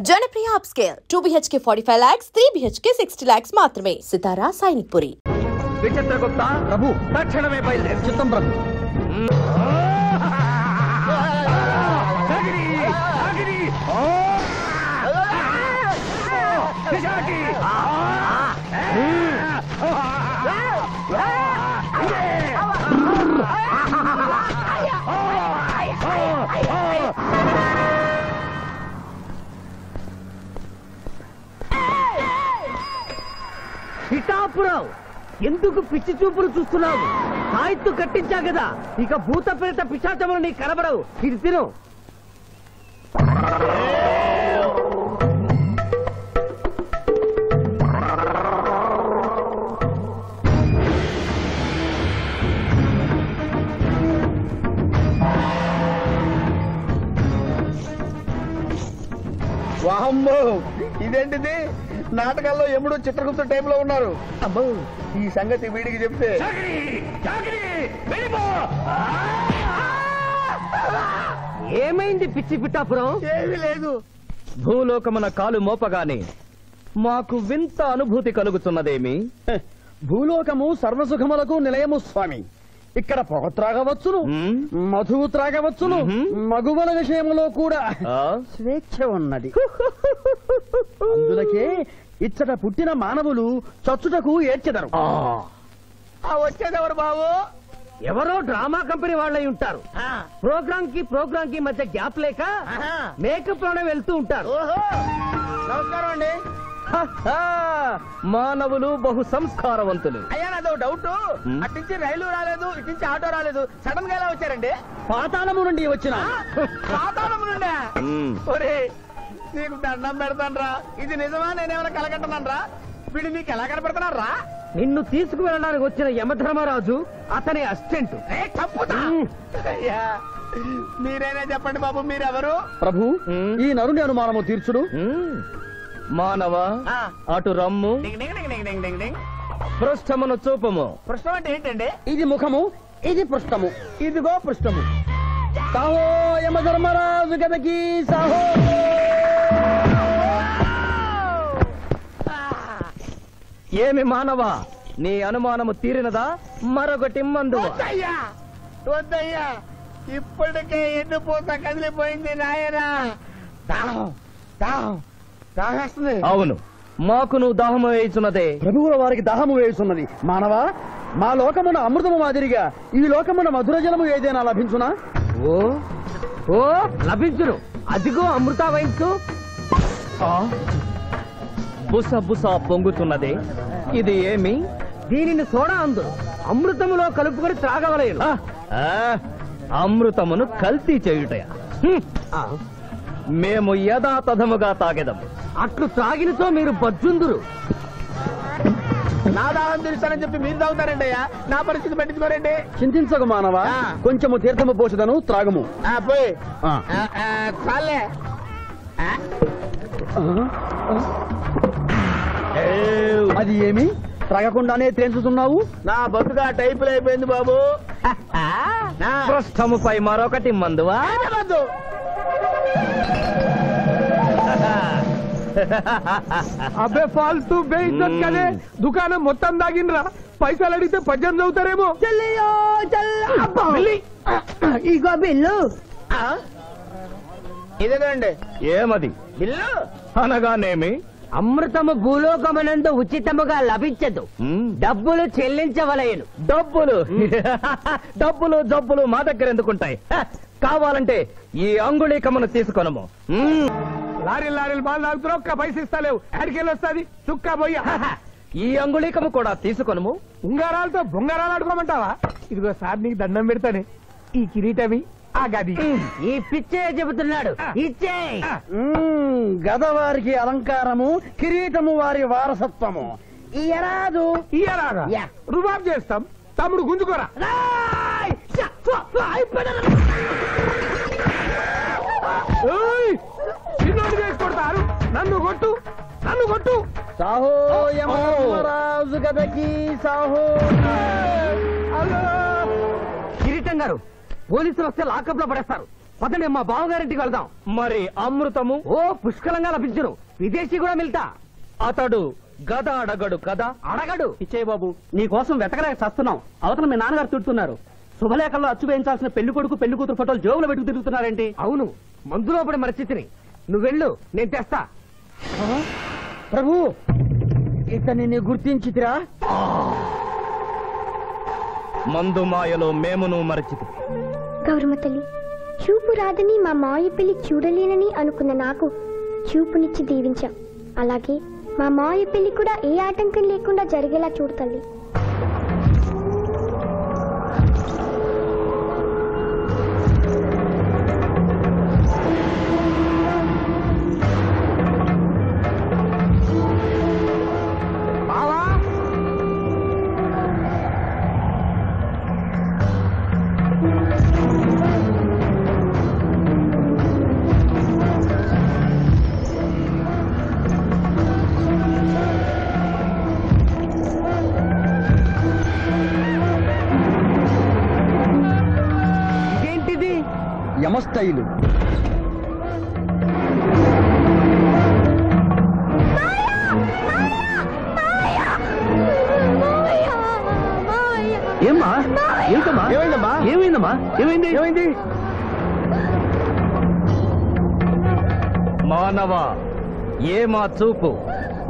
Janapriya upscale 2 BHK 45 lakhs, 3 BHK 60 lakhs మాత్రమే. సితారా సైనిక్పురి. విచిత్రగుప్త ప్రభు తక్షణమే బయలుదేరు. చిత్తం ప్రభు. పిఠాపురం ఎందుకు పిచ్చి చూపులు చూస్తున్నావు? సాయిత్తు కట్టించా కదా, ఇక భూత ప్రేత పిశాచములు నీకు కనబడవు. ఇది తిను. వాహమ్మో, ఇదేంటిది? నాటకాల్లో ఎముడు చిత్రగుప్త టైప్ లో ఉన్నారు. అమ్మో, ఈ సంగతి వీడికి చెప్తే ఏమైంది పిచ్చి పిఠాపురం? ఏమీ లేదు. భూలోకమున కాలు మోపగానే మాకు వింత అనుభూతి కలుగుతున్నదేమి? భూలోకము సర్వసుఖములకు నిలయము స్వామి. ఇక్కడ పొగ త్రాగవచ్చును, మధువు త్రాగవచ్చును, మగువల విషయంలో కూడా స్వేచ్ఛ ఉన్నది. అందులకే ఇచ్చట పుట్టిన మానవులు చచ్చుటకు ఏడ్చెదరు. వచ్చేదెవరు బాబు? ఎవరో డ్రామా కంపెనీ వాళ్ళై ఉంటారు. ప్రోగ్రామ్ కి మధ్య గ్యాప్ లేక మేకప్ లోనే వెళ్తూ ఉంటారు. నమస్కారం అండి. మానవులు బహు సంస్కారవంతులు. అయ్యా, నాదో డౌట్. అట్నుంచి రైలు రాలేదు, ఇట్నుంచి ఆటో రాలేదు, సడన్ గా ఎలా వచ్చారండి? పాతాళము నుండి వచ్చిన. పాతాళము నుండి? ఒరే, నీకు దండం పెడతానరా. ఇది నిజమా? నేనేమైనా కలగంటున్నానరా? వీడు నీకు ఎలా కనపడుతున్నారా? నిన్ను తీసుకువెళ్ళడానికి వచ్చిన యమధర్మరాజు అతని అసిస్టెంట్. అయ్యా, మీరైనా చెప్పండి బాబు, మీరెవరు? ప్రభు, ఈ నరుని అనుమానము తీర్చుడు. మానవ, అటు రమ్ము, పృష్ఠమును చూపము. పృష్ఠం అంటే ఏంటండి? ఇది ముఖము, ఇది పృష్ఠము. ఇదిగో పృష్ఠము. సాహో యమధర్మరాజు గదకి సాహో. ఏమి మానవ, నీ అనుమానము తీరినదా? మరొకటి మందు. వద్దయ్యా, వద్దయ్యా, ఇప్పటికే ఎండిపోత కదిలిపోయింది నాయనా. దాహం దాహం దాహేస్తుంది. అవును, మాకు నువ్వు దాహము వేయుచున్నదే. ప్రభువుల వారికి దాహము వేయుచున్నది. మానవా, మా లోకమున అమృతము మాదిరిగా ఈ లోకమున మధుర జలము ఏదైనా లభించునా? ఓ ఓ లభించును. అదిగో అమృత వయస్సు. బుస బుస పొంగుతున్నదే, ఇది ఏమి? దీనిని సోడా అందు అమృతములో కలుపుకొని త్రాగవలేను. అమృతమును కల్తీ చేయుటయా? మేము యథాతథముగా తాగెదము. అట్లు త్రాగినతో మీరు బజ్జుందురు. నా దాహం తీరుస్తానని చెప్పి మీరు తాగుతారండి అయ్యా. నా పరిస్థితి పట్టించుకోరండి. చింతించకు మానవా, కొంచెము తీర్థము పోషదను, త్రాగము. పోయి చాలే. అది ఏమి? త్రాగకుండానే తేల్చుతున్నావు? నా బతుగా టైపులు అయిపోయింది బాబు. పృష్ఠముపై మరొకటి మందువా? అబ్బే ఫాల్తూ బేయిజ్జత్ కదే. దుకాణం మొత్తం దాగినరా. పైసలు అడిగితే పద్యం చదువుతారేమో. ఇగో బిల్లు. ఇదేనండి ఏమది? బిల్లు అనగానేమి? అమృతము భూలోకమునందు ఉచితముగా లభించదు, డబ్బులు చెల్లించవలయను. డబ్బులు డబ్బులు జబ్బులు మా దగ్గర ఎందుకుంటాయి? కావాలంటే ఈ అంగుళీకమును తీసుకొనము. లారీలు బాగా తాగుతున్నావు, ఒక్క పైసలు ఇస్తలేవు. ఆడికెళ్ళి వస్తుంది చుక్క బొయ్య. ఈ అంగుళీకము కూడా తీసుకొనము. ఉంగరాలతో బొంగరాలు ఆడుకోమంటావా? ఇదిగో సార్, నీకు దండం పెడతానే. ఈ కిరీటమి, ఆ గది. ఈ పిచ్చే చెబుతున్నాడు, ఇచ్చే. గద వారికి అలంకారము, కిరీటము వారి వారసత్వము. ఇయరాదు. ఇయ్యరాగా రుబాబ్ చేస్తాం. తమ్ముడు గుంజుకోరా. చిన్నోడు చేసి కొడతారు. నన్ను కొట్టు, నన్ను కొట్టు. సాహో యమధర్మరాజు గదకి సాహో. కిరీటం గారు, పోలీసులు వస్తే లాకప్ లో పడేస్తారు. పదండి మా బావగారింటికి వెళ్దాం. మరి అమృతము? ఓ పుష్కలంగా లభించును. విదేశీ కూడా మిల్తా. అతడు గద అడగడు కదా? అడగడు. ఇచ్చే బాబు నీ కోసం వెతకలేక చస్తున్నాం. అవతల మీ నాన్నగారు తిడుతున్నారు. శుభలేఖల్లో అచ్చు వేయించాల్సిన పెళ్లి కొడుకు పెళ్లి కూతురు ఫోటోలు జోబులో పెట్టుకు తిరుగుతున్నారేంటి? అవును, మందులో పడి మరచితిని. నువ్వు వెళ్ళు, నేను తెస్తా. ప్రభు ఇతన్ని నీ గుర్తించితిరా? మందు మాయలో మేమును మరచితి. గౌరమ్మ తల్లి, చూపు రాదని మా మాయ పెళ్లి చూడలేనని అనుకున్న నాకు చూపునిచ్చి దీవించాం. అలాగే మా మాయ పెళ్లి కూడా ఏ ఆటంకం లేకుండా జరిగేలా చూడు తల్లి. యమస్థైలు. ఏమ్మా? ఏంటమ్మా? ఏమైందమ్మా? ఏమైందమ్మా? ఏమైంది? ఏమైంది? మానవ ఏ మా చూపు?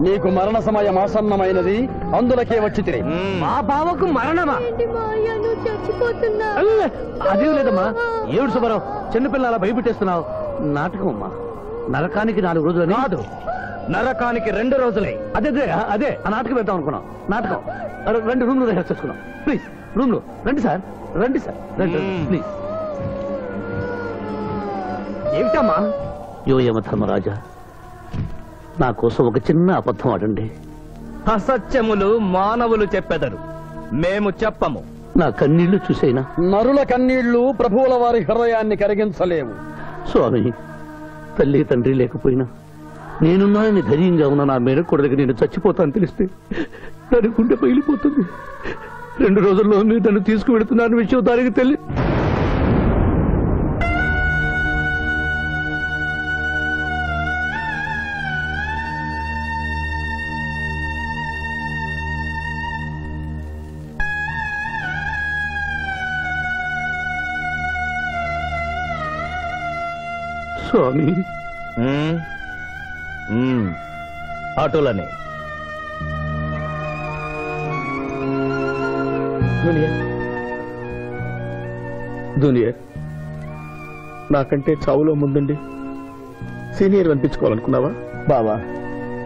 నీకు మరణ సమయం ఆసన్నమైనది, అందులకే వచ్చి తిని. మా బావకు మరణమా? చచ్చిపోతున్నా. అదేం లేదమ్మా. ఏడు సుబ్బారావు, చిన్నపిల్లల భయపెట్టేస్తున్నావు. నాటకం అమ్మా. నరకానికి 4 రోజులు కాదు, నరకానికి 2 రోజులే. అదే అదే ఆ నాటకం వెళ్తాం అనుకున్నాం. నాటకం రెండు రూమ్ లో రిహార్స్ చేసుకున్నాం. ప్లీజ్ రూమ్ లో రండి సార్, రండి సార్, రండి ప్లీజ్. ఏమిటమ్మా? యో యమ ధర్మరాజా, నా కోసం ఒక చిన్న అబద్ధం ఆడండి. అసత్యములు మానవులు చెప్పెదరు, మేము చెప్పము. నా కన్నీళ్లు చూసైనా. నరుల కన్నీళ్లు ప్రభువుల వారి హృదయాన్ని కరిగించలేవు. స్వామి, తల్లి తండ్రి లేకపోయినా నేనున్నానని ధైర్యంగా ఉన్న నా మేనకోడలికి నేను చచ్చిపోతాను తెలిస్తే దాని గుండె పగిలిపోతుంది. 2 రోజుల్లో మీరు నన్ను తీసుకువెడుతున్నారని విషయం దానికి తెలియదు. స్వామి, అటులనే జూనియర్, నాకంటే చావులో ముందుండి సీనియర్ అనిపించుకోవాలనుకున్నావా? బావా,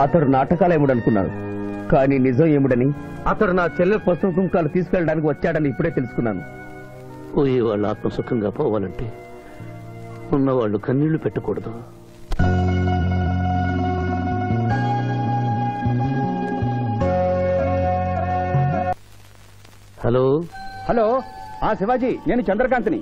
అతడు నాటకాలు ఏముడనుకున్నాడు, కానీ నిజం ఏముడని అతడు నా చెల్లె పసుపు కుంకాలు తీసుకెళ్ళడానికి వచ్చాడని ఇప్పుడే తెలుసుకున్నాను. పోయే వాళ్ళు ఆత్మసుఖంగా పోవాలంటే ఉన్నవాళ్ళు కన్నీళ్లు పెట్టకూడదు. హలో హలో, శివాజీ, నేను చంద్రకాంత్ని.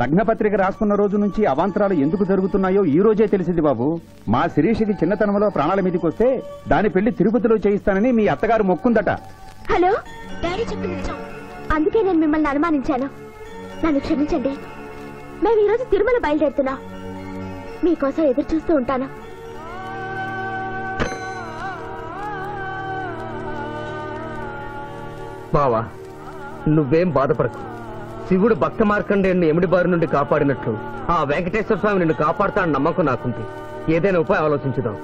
లగ్నపత్రిక రాసుకున్న రోజు నుంచి అవాంతరాలు ఎందుకు జరుగుతున్నాయో ఈ రోజే తెలిసింది బాబు. మా శిరీషకి చిన్నతనంలో ప్రాణాల మీదకి వస్తే దాని పెళ్లి తిరుపతిలో చేయిస్తానని మీ అత్తగారు మొక్కుందట. హలో, డాడీ చెప్పింది నిజం. అందుకే నేను మిమ్మల్ని అనుమానించాను. నన్ను క్షమించండి. మేము ఈరోజు తిరుమల బయలుదేరుతున్నాం. మీకోసం ఎదురు చూస్తూ ఉంటాను. బావా, నువ్వేం బాధపడకు. శివుడు భక్త మార్కండేయుని ఎమిడి బారి నుండి కాపాడినట్లు ఆ వెంకటేశ్వర స్వామి నిన్ను కాపాడుతాడని నమ్మకం నాకుంది. ఏదైనా ఉపాయం ఆలోచించుదాం.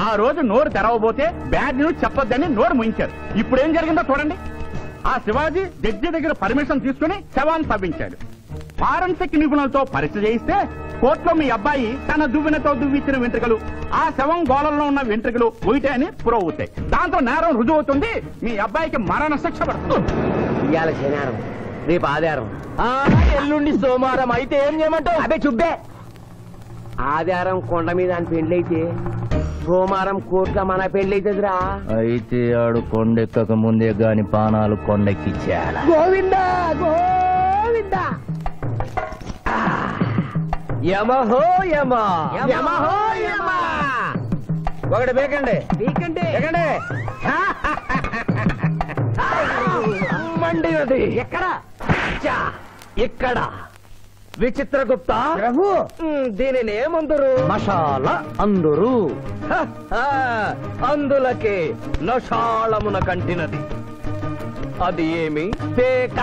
ఆ రోజు నోరు తెరవబోతే బ్యాడ్ న్యూస్ చెప్పొద్దని నోరు ముయించారు. ఇప్పుడు ఏం జరిగిందో చూడండి. ఆ శివాజీ జడ్జి దగ్గర పర్మిషన్ తీసుకుని శవాన్ని తవ్వించాడు. ఫారెన్సిక్ నిపుణులతో పరీక్ష చేయిస్తే కోర్టులో మీ అబ్బాయి తన దువ్వెనతో దువ్విచ్చిన వెంట్రుకలు ఆ శవం గోళంలో ఉన్న వెంట్రుకలు ఒకటే అని ప్రూవ్ అవుతాయి. దాంతో నేరం రుజువు అవుతుంది. మీ అబ్బాయికి మరణ శిక్ష పడుతుంది. ఇవాళ శనివారం, రేపు ఆదివారం, ఎల్లుండి సోమవారం. అయితే ఏం చేయమంటావు? అదే చుబ్బే. ఆదివారం కొండ మీద అని పెండ్లైతే సోమవారం కోట్ల మన పెండ్లైతుందిరా. అయితే ఆడు కొండెక్కక ముందే గాని పానాలు కొండెక్కిచ్చేయాల. గోవిందా గోవిందా. యమహో యమ, యమహో యమ. ఒకటి బేకండి వీకండి బేకండి. మండి అది ఎక్కడ చా ఇక్కడ విచిత్రగుప్త ప్రభు దీనిని ఏమందరు మషాల అందరూ అందులకే నషాళమున కంటినది. అది ఏమి? పేక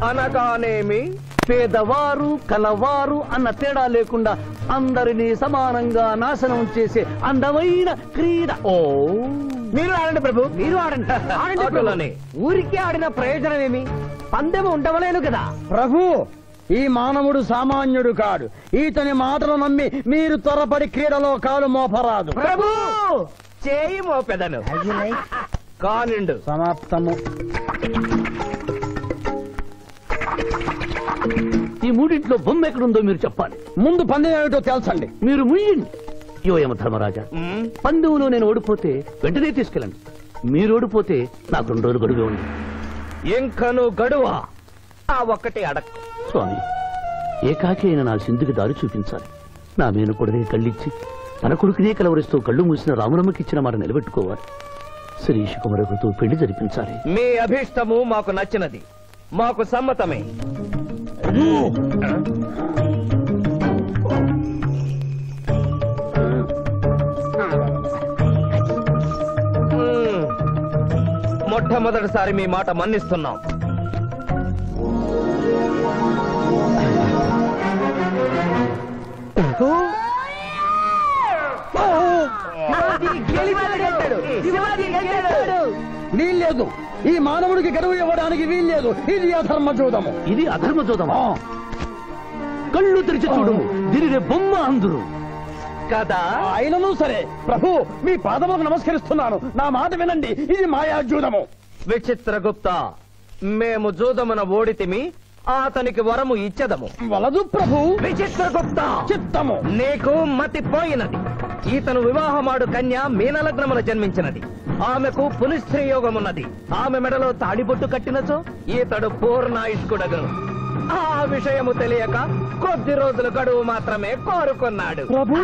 అనగానేమి? పేదవారు కలవారు అన్న తేడా లేకుండా అందరినీ సమానంగా నాశనం చేసే అందమైన క్రీడ. ఓ మీరు ఆడండి ప్రభు, మీరు ఆడండి. ఆడండి. ఊరికి ఆడిన ప్రయోజనం ఏమి? పందెం ఉండవలేను కదా. ప్రభు ఈ మానవుడు సామాన్యుడు కాడు. ఈతని మాటలు నమ్మి మీరు త్వరపడి క్రీడలో కాలు మోపరాదు. ప్రభు చేయి మోపెదను. కానిండు. సమాప్తము. ఈ మూడింట్లో బొమ్మ ఎక్కడుందో మీరు చెప్పాలి. ముందు పందెం ఏమిటో తెలుసండి. మీరు ముయ్యండి. యోయమ ధర్మరాజా, పందెంలో నేను ఓడిపోతే వెంటనే తీసుకెళ్ళండి. మీరు ఓడిపోతే నాకు 2 రోజులు గడువే ఉంది. ఇంకను గడువా? ఆ ఒక్కటి అడక్. స్వామి, ఏకాకి అయిన నా సింధుకి దారి చూపించాలి. నా మేనకొడనే కళ్ళిచ్చి తన కొడుకునే కలవరిస్తూ కళ్ళు మూసిన రాములమ్మకి ఇచ్చిన మాట నిలబెట్టుకోవాలి. శిరీష్ కుమారుడితో పెళ్లి జరిపించాలి. మీ అభీష్టము మాకు నచ్చినది, మాకు సమ్మతమే. మొట్టమొదటిసారి మీ మాట మన్నిస్తున్నాం. వీల్లేదు. ఈ మానవుడికి గడువు ఇవ్వడానికి వీల్లేదు. ఇది అధర్మ జూదము. ఇది అధర్మ జోదమా? కళ్ళు తెరిచి చూడము, దీనిని బొమ్మ అందురు కదా. అయినను సరే ప్రభు, మీ పాదములకు నమస్కరిస్తున్నాను. నా మాట వినండి. ఇది మాయా జూదము. విచిత్రగుప్త, మేము జూదమున ఓడితిమి, అతనికి వరము ఇచ్చదము. వలదు ప్రభు. విచిత్రగుప్త, చిత్తము. నీకు మతి పోయినది. ఈతను వివాహమాడు కన్య మీనలగ్నమున జన్మించినది. ఆమెకు పునిస్త్రీ యోగమున్నది. ఆమె మెడలో తాడిబొట్టు కట్టినచో ఈతడు పూర్ణాయుష్కుడగను. ఆ విషయము తెలియక కొద్ది రోజుల గడువు మాత్రమే కోరుకున్నాడు. ప్రభు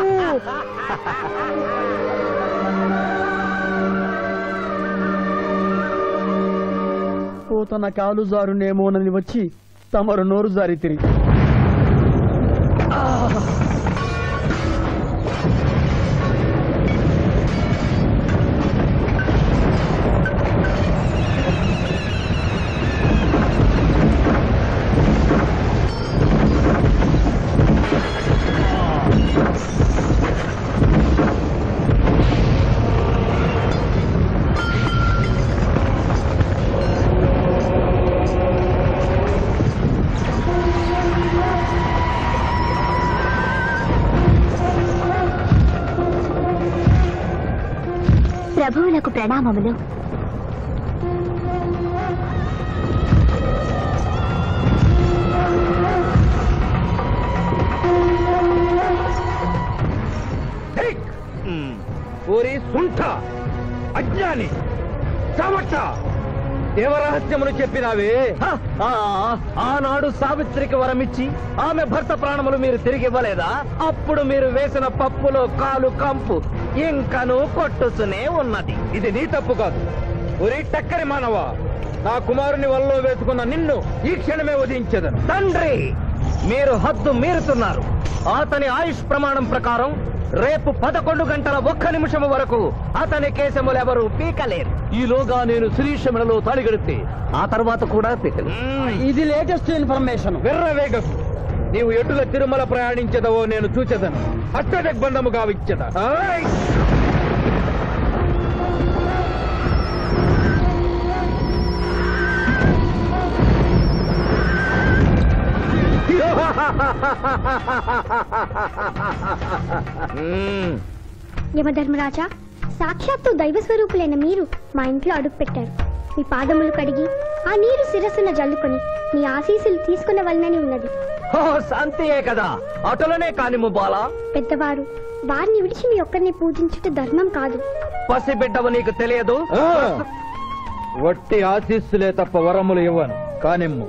తన కాలు జారునేమోనని వచ్చి తమరు నోరు జారి తిరిగి ప్రభువులకు ప్రణామములు. ఊరి సుంఠ, అజ్ఞాని, చమట, దేవరహస్యమును చెప్పినావే. ఆనాడు సావిత్రికి వరమిచ్చి ఆమె భర్త ప్రాణములు మీరు తిరిగి ఇవ్వలేదా? అప్పుడు మీరు వేసిన పప్పులో కాలు కంపు ఇంకను కొట్టుసునే ఉన్నది. ఇది నీ తప్పు కాదు. ఒరి టక్కరి మానవ, నా కుమారుని వల్ల వేసుకున్న నిన్ను ఈ క్షణమే వధించదను. తండ్రి, మీరు హద్దు మీరుతున్నారు. అతని ఆయుష్ ప్రమాణం ప్రకారం రేపు 11 గంటల 1 నిమిషం వరకు అతని కేశములెవరూ పీకలేరు. ఈలోగా నేను శిరీష మెడలో తాళి గడితే ఆ తర్వాత కూడా పీకలు. ఇది లేటెస్ట్ ఇన్ఫర్మేషన్. విర్రవేగం. నీవు ఎటుల తిరుమల ప్రయాణించదవో నేను చూచెదను. అష్టదిగ్బంధము గావిచ్చద. యమధర్మరాజా, సాక్షాత్తు దైవ స్వరూపులైన మీరు మా ఇంట్లో అడుగు పెట్టారు. మీ పాదములు కడిగి ఆ నీరు శిరస్సున జల్లుకొని మీ ఆశీస్సులు తీసుకున్న వలనని ఉన్నది. శాంతియే కదా, అటులనే కానిము బాలా. పెద్దవారు, వారిని విడిచి మీ ఒక్కరిని పూజించుట ధర్మం కాదు. పసిబిడ్డవు నీకు తెలియదు. వట్టి ఆశీస్సులే తప్ప వరములు ఇవ్వను. కానిమ్ము.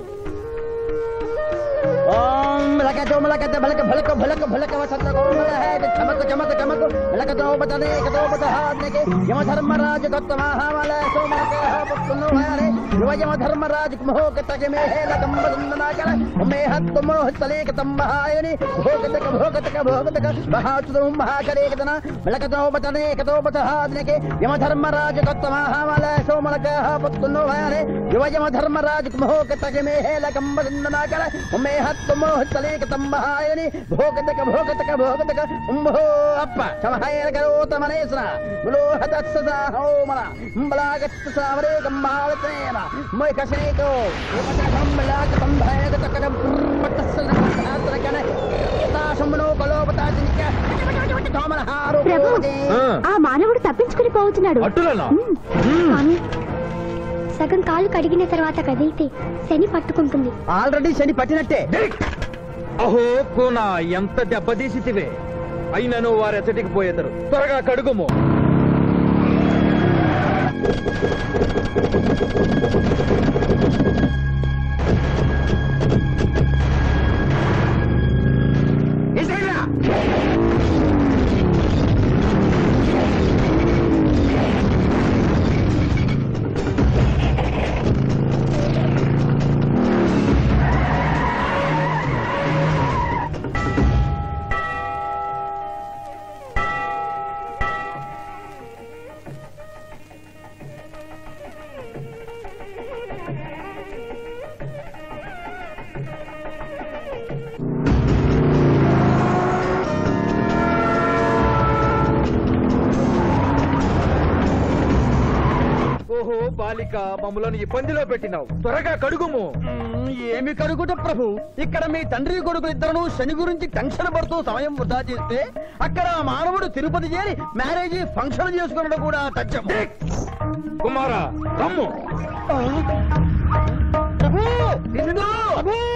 ఓం मलका जो मलका भलक भलक भलक भलक वसंत कोमल है चमक चमक चमक मलक तो बतने कतो बत हाथ के यम धर्मराज दत्त महामल सो मलक पुनो हरे यम धर्मराज मोह तक में है लगम बंदना कर मैं हत मोह तले के तम महायनि भोगतक महात तुम महाकरे कतना मलक तो बतने कतो बत हाथ के यम धर्मराज दत्त महामल सो मलक पुनो हरे यम धर्मराज मोह तक में है लगम बंदना कर मैं हत मोह तले के तम महायनि भोगतक उम्भो अप्पा समहायर करो तमनेसरा बोलो हतत्सदा होमला बलागत सावरे गम्मावतेना मैं कसे को हम बलाग संभयत तकरम पतसना हात्रकन ताशमनो कलोपता जिनका తోమల హారు ఆ మానవుడు తప్పించుకుని పోతున్నాడు సగం కాలు కడిగిన తర్వాత కదిలితే శని పట్టుకుంటుంది ఆల్రెడీ శని పట్టినట్టే అహో కోనా ఎంత దెబ్బతీసితివే అయినను వారెచ్చటికి పోయేదరు త్వరగా కడుగుము ఓహో బాలిక మమ్మలను ఇబ్బందిలో పెట్టినావు త్వరగా కడుగుము ఏమి కడుగుట ప్రభు ఇక్కడ మీ తండ్రి కొడుకు ఇద్దరు శని గురించి టెన్షన్ పడుతూ సమయం వృధా చేస్తే అక్కడ మానవుడు తిరుపతి చేరి మ్యారేజ్ ఫంక్షన్ చేసుకున్నది కూడా తథ్యం కుమారా రమ్ము ప్రభు ఇదిగో ప్రభు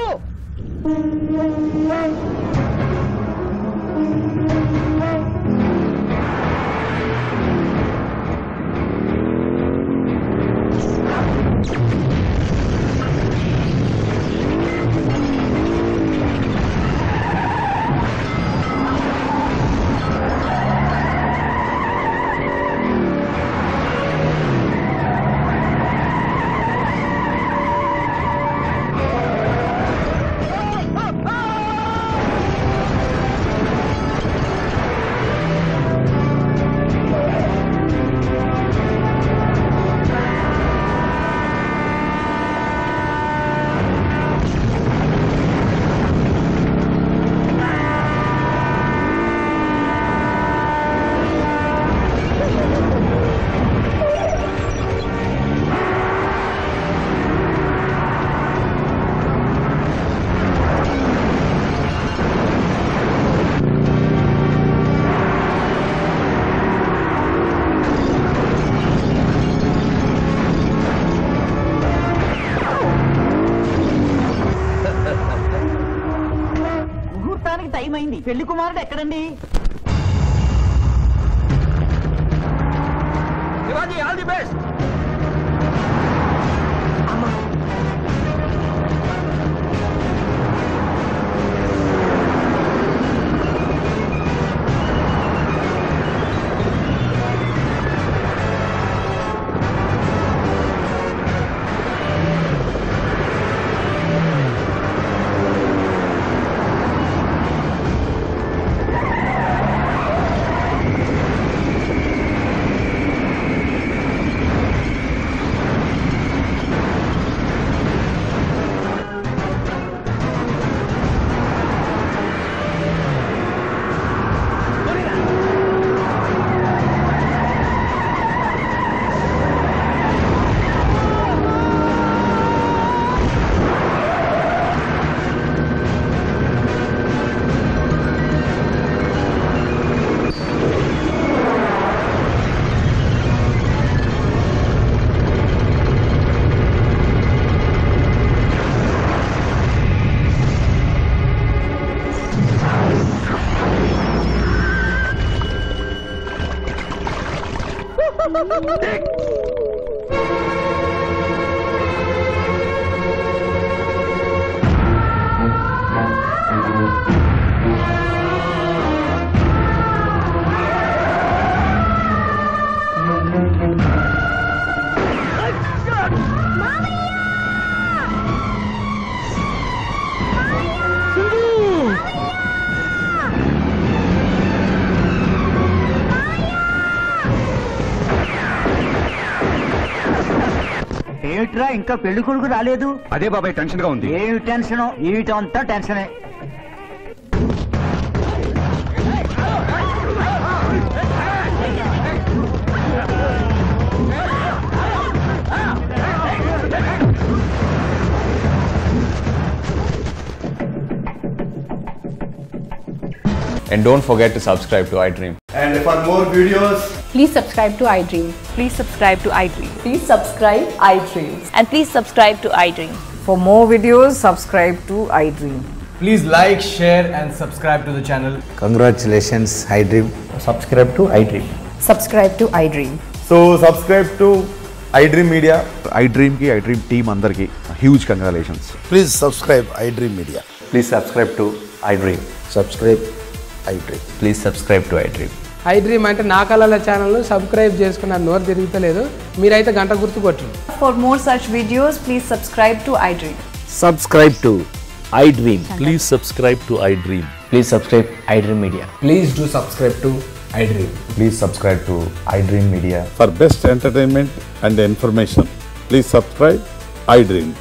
టైం అయింది పెళ్లి కుమారుడు ఎక్కడండి శివాజీ ఆల్ ది బెస్ట్ ఏమిట్రా ఇంకా పెళ్లి కొడుకు రాలేదు? అదే బాబాయ్ టెన్షన్ గా ఉంది. ఏమి tension? ఏమిటంతా టెన్షనే. And don't forget to subscribe to iDream. And for more videos, please subscribe to iDream. Please subscribe to iDream. Please subscribe iDream. And please subscribe to iDream. For more videos, subscribe to iDream. Please like, share and subscribe to the channel. congratulations, iDream. Subscribe to iDream. Subscribe to iDream. So subscribe to iDream Media. iDream ki iDream team andarki huge congratulations. Please subscribe iDream Media. Please subscribe to iDream. Subscribe iDream. Please subscribe to iDream. iDream అంటే నా కళల channel subscribe చేసుకున్న నోరు తిరుగుతలేదు. మీరైతే గంట గుర్తు కొట్టండి. For more such videos, please subscribe to iDream. Subscribe to iDream. Please subscribe to iDream. Please subscribe iDream Media. Please do subscribe to iDream. Please subscribe to iDream Media. For best entertainment and information, please subscribe iDream.